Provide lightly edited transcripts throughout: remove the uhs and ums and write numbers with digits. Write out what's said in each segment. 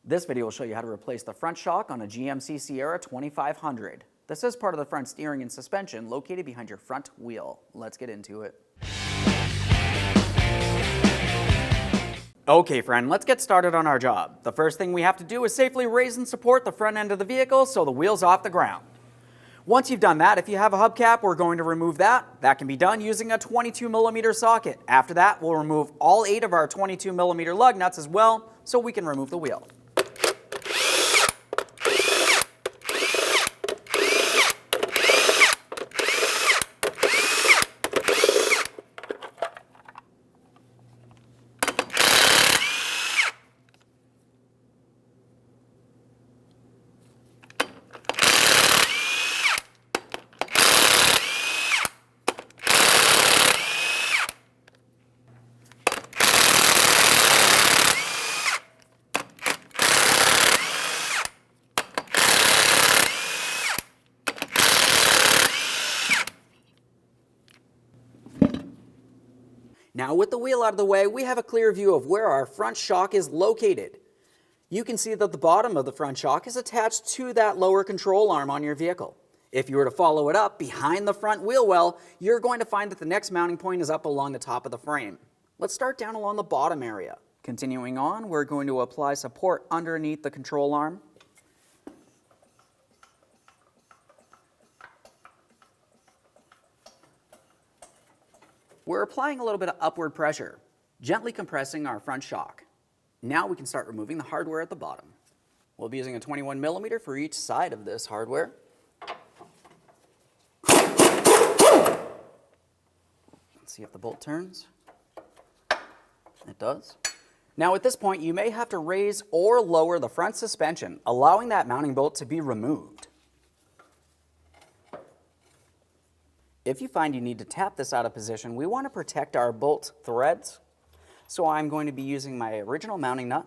This video will show you how to replace the front shock on a GMC Sierra 2500. This is part of the front steering and suspension located behind your front wheel. Let's get into it. Okay friend, let's get started on our job. The first thing we have to do is safely raise and support the front end of the vehicle so the wheel's off the ground. Once you've done that, if you have a hubcap, we're going to remove that. That can be done using a 22mm socket. After that, we'll remove all 8 of our 22mm lug nuts as well so we can remove the wheel. Now with the wheel out of the way, we have a clear view of where our front shock is located. You can see that the bottom of the front shock is attached to that lower control arm on your vehicle. If you were to follow it up behind the front wheel well, you're going to find that the next mounting point is up along the top of the frame. Let's start down along the bottom area. Continuing on, we're going to apply support underneath the control arm. We're applying a little bit of upward pressure, gently compressing our front shock. Now we can start removing the hardware at the bottom. We'll be using a 21mm for each side of this hardware. Let's see if the bolt turns. It does. Now at this point, you may have to raise or lower the front suspension, allowing that mounting bolt to be removed. If you find you need to tap this out of position, we want to protect our bolt threads. So I'm going to be using my original mounting nut.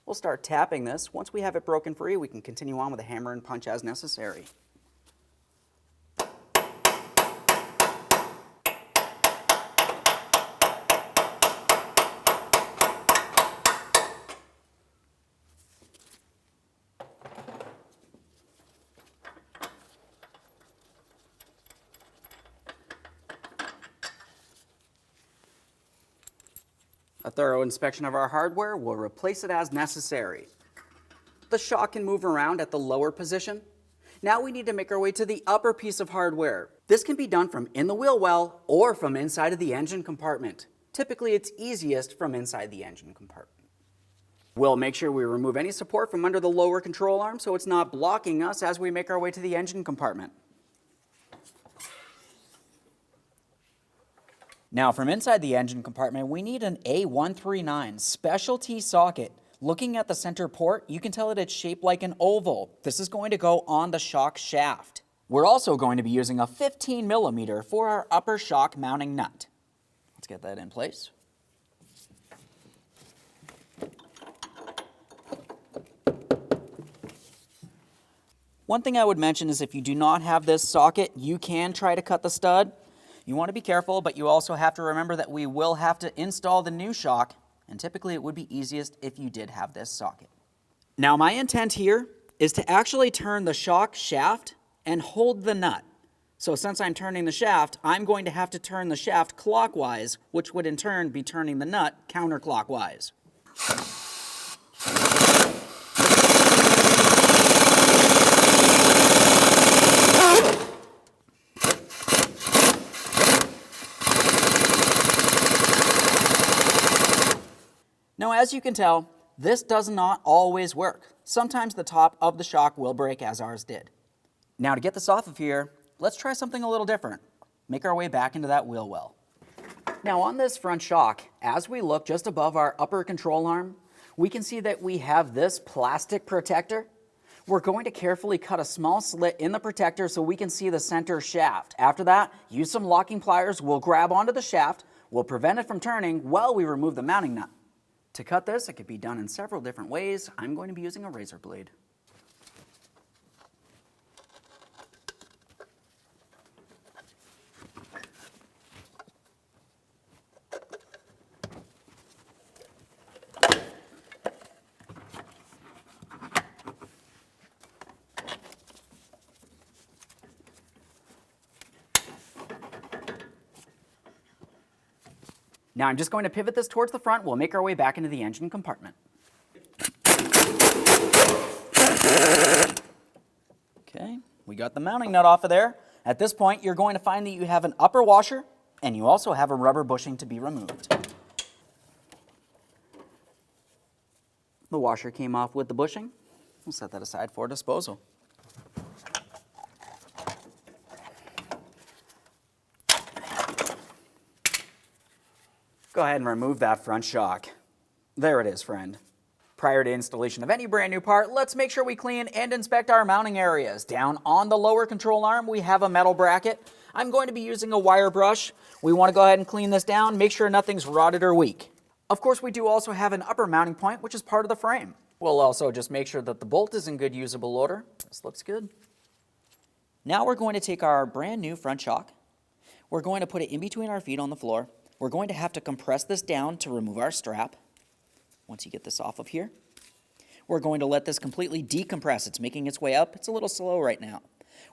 We'll start tapping this. Once we have it broken free, we can continue on with a hammer and punch as necessary. A thorough inspection of our hardware will replace it as necessary. The shock can move around at the lower position. Now we need to make our way to the upper piece of hardware. This can be done from in the wheel well or from inside of the engine compartment. Typically, it's easiest from inside the engine compartment. We'll make sure we remove any support from under the lower control arm so it's not blocking us as we make our way to the engine compartment. Now from inside the engine compartment, we need an A139 specialty socket. Looking at the center port, you can tell that it's shaped like an oval. This is going to go on the shock shaft. We're also going to be using a 15mm for our upper shock mounting nut. Let's get that in place. One thing I would mention is if you do not have this socket, you can try to cut the stud. You want to be careful, but you also have to remember that we will have to install the new shock, and typically it would be easiest if you did have this socket. Now my intent here is to actually turn the shock shaft and hold the nut. So since I'm turning the shaft, I'm going to have to turn the shaft clockwise, which would in turn be turning the nut counterclockwise. Now, as you can tell, this does not always work. Sometimes the top of the shock will break, as ours did. Now, to get this off of here, let's try something a little different. Make our way back into that wheel well. Now, on this front shock, as we look just above our upper control arm, we can see that we have this plastic protector. We're going to carefully cut a small slit in the protector so we can see the center shaft. After that, use some locking pliers. We'll grab onto the shaft. We'll prevent it from turning while we remove the mounting nut. To cut this, it could be done in several different ways. I'm going to be using a razor blade. Now I'm just going to pivot this towards the front. We'll make our way back into the engine compartment. Okay, we got the mounting nut off of there. At this point, you're going to find that you have an upper washer and you also have a rubber bushing to be removed. The washer came off with the bushing. We'll set that aside for disposal. Go ahead and remove that front shock. There it is, friend. Prior to installation of any brand new part, let's make sure we clean and inspect our mounting areas. Down on the lower control arm, we have a metal bracket. I'm going to be using a wire brush. We want to go ahead and clean this down, make sure nothing's rotted or weak. Of course, we do also have an upper mounting point, which is part of the frame. We'll also just make sure that the bolt is in good usable order. This looks good. Now we're going to take our brand new front shock. We're going to put it in between our feet on the floor. We're going to have to compress this down to remove our strap. Once you get this off of here, we're going to let this completely decompress. It's making its way up. It's a little slow right now.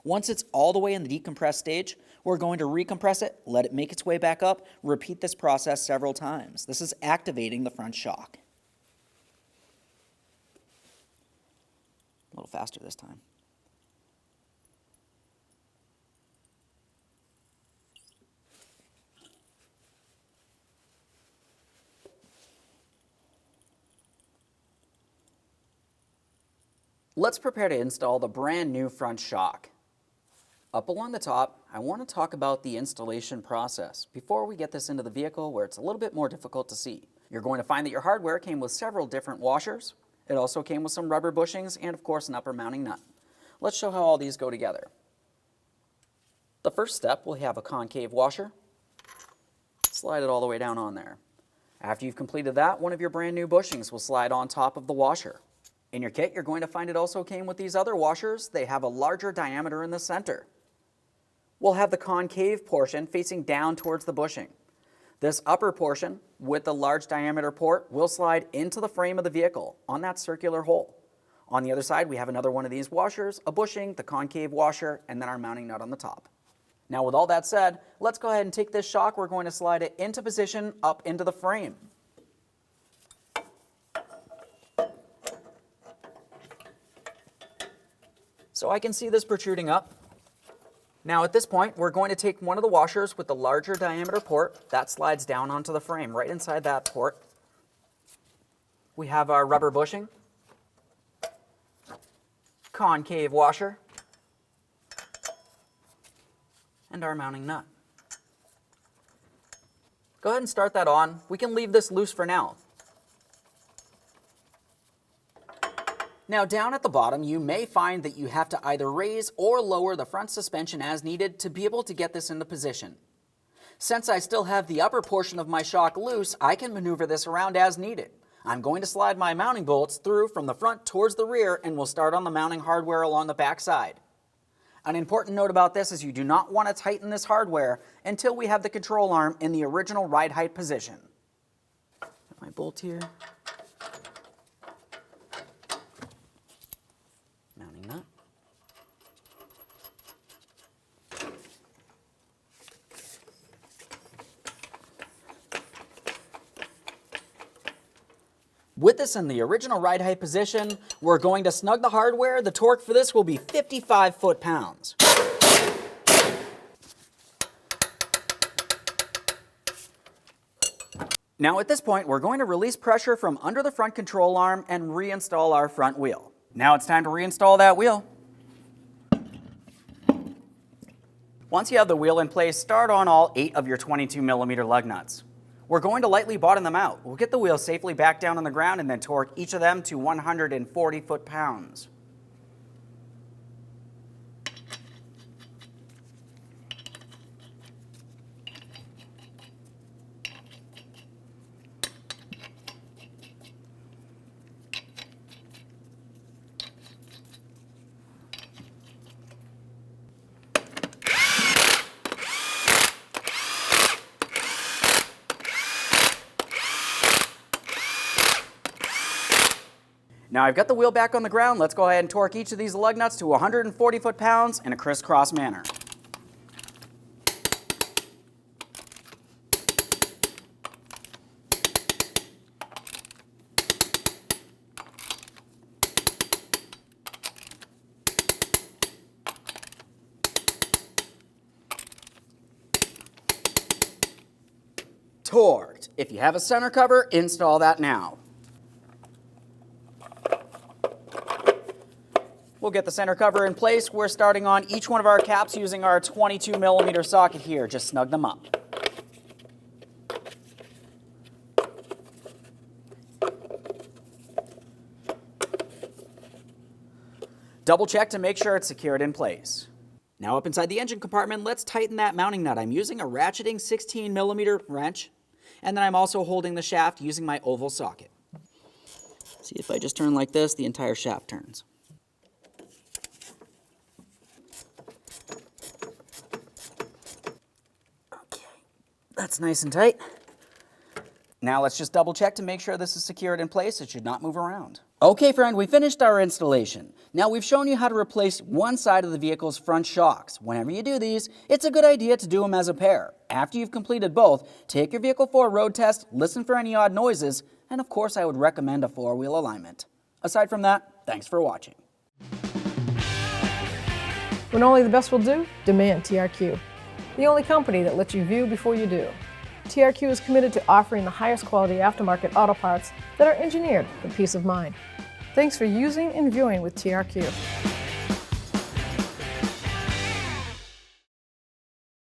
Once it's all the way in the decompressed stage, we're going to recompress it, let it make its way back up, repeat this process several times. This is activating the front shock. A little faster this time. Let's prepare to install the brand new front shock. Up along the top, I want to talk about the installation process before we get this into the vehicle where it's a little bit more difficult to see. You're going to find that your hardware came with several different washers. It also came with some rubber bushings and of course an upper mounting nut. Let's show how all these go together. The first step, we'll have a concave washer. Slide it all the way down on there. After you've completed that, one of your brand new bushings will slide on top of the washer. In your kit, you're going to find it also came with these other washers. They have a larger diameter in the center. We'll have the concave portion facing down towards the bushing. This upper portion with the large diameter port will slide into the frame of the vehicle on that circular hole. On the other side, we have another one of these washers, a bushing, the concave washer, and then our mounting nut on the top. Now with all that said, let's go ahead and take this shock. We're going to slide it into position up into the frame. So I can see this protruding up. Now at this point, we're going to take one of the washers with the larger diameter port. That slides down onto the frame, right inside that port. We have our rubber bushing, concave washer, and our mounting nut. Go ahead and start that on. We can leave this loose for now. Now down at the bottom, you may find that you have to either raise or lower the front suspension as needed to be able to get this into position. Since I still have the upper portion of my shock loose, I can maneuver this around as needed. I'm going to slide my mounting bolts through from the front towards the rear and we'll start on the mounting hardware along the back side. An important note about this is you do not want to tighten this hardware until we have the control arm in the original ride height position. Get my bolt here. Mounting nut. With this in the original ride height position, we're going to snug the hardware. The torque for this will be 55 foot-pounds. Now at this point, we're going to release pressure from under the front control arm and reinstall our front wheel. Now it's time to reinstall that wheel. Once you have the wheel in place, start on all 8 of your 22mm lug nuts. We're going to lightly bottom them out. We'll get the wheel safely back down on the ground and then torque each of them to 140 foot-pounds. Now I've got the wheel back on the ground. Let's go ahead and torque each of these lug nuts to 140 foot-pounds in a crisscross manner. torqued. If you have a center cover, install that now. We'll get the center cover in place. We're starting on each one of our caps using our 22mm socket here. Just snug them up. Double check to make sure it's secured in place. Now up inside the engine compartment, let's tighten that mounting nut. I'm using a ratcheting 16mm wrench, and then I'm also holding the shaft using my oval socket. See, if I just turn like this, the entire shaft turns. Okay, that's nice and tight. Now let's just double check to make sure this is secured in place. It should not move around. Okay, friend, we finished our installation. Now we've shown you how to replace one side of the vehicle's front shocks. Whenever you do these, it's a good idea to do them as a pair. After you've completed both, take your vehicle for a road test, listen for any odd noises, and of course I would recommend a four-wheel alignment. Aside from that, thanks for watching. When only the best will do, demand TRQ. The only company that lets you view before you do. TRQ is committed to offering the highest quality aftermarket auto parts that are engineered for peace of mind. Thanks for using and viewing with TRQ.